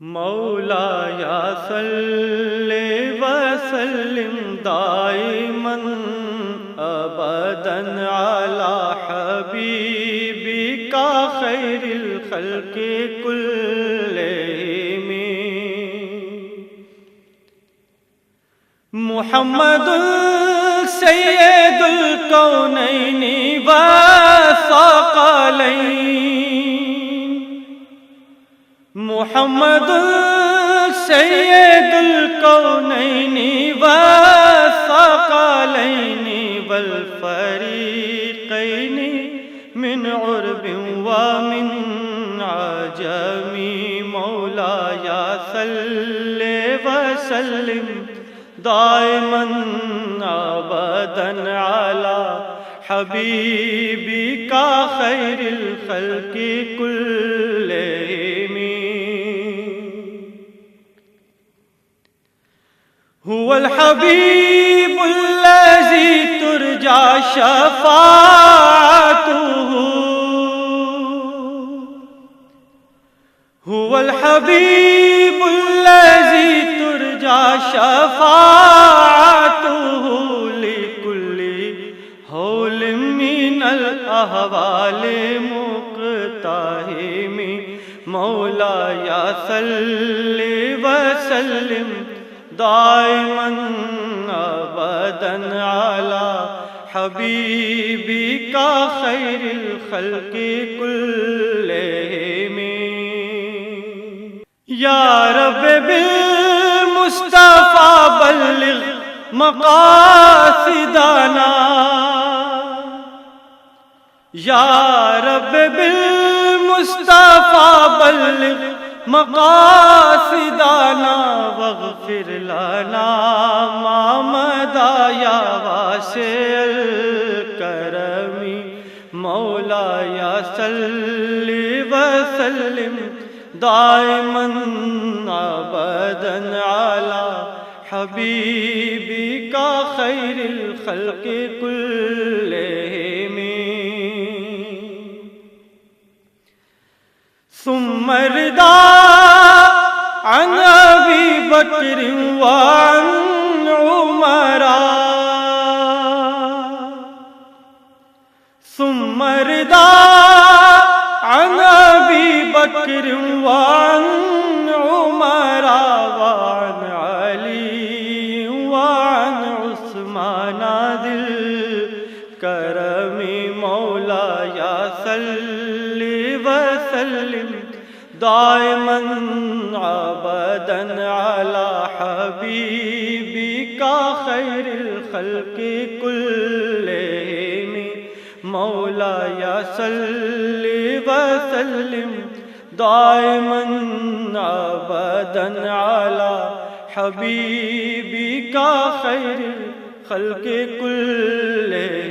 مولایا صلی وسلم دائما ابدا علی حبیبک خیر الخلق کلہم محمد سید الکونین والثقلین محمد سید الکونین والثقلین والفریقین من عرب ومن عجم مولایا صلی وسلم دائما ابدا علی حبیبک خیر الخلق کلہم هو الحبیب الذی ترجى شفاعته هو الحبیب الذی ترجى شفاعته لكل حول من الاحوال مقتحم مولایا صلی وسلم دائما ابدا علی حبیبک خیر الخلق کلہم یا رب بالمصطفیٰ بلغ مقاصدنا یا رب بالمصطفیٰ بلغ مقاصدنا واغفر لنا ما مضى یا واسع الکرم مولایا صلی وسلم دائما ابدا علی حبیبک خیر الخلق کلہم ثم رضا عن ابی بکر وعن عمر ثم رضا عن ابی بکر وعن عمر وعن علی وعن عثمان ذی الکرم مولایا صلی وسلم دائما ابدا علی حبیبک خیر الخلق کلہم مولایا صلی وسلم دائما ابدا علی حبیبک خیر الخلق کلہم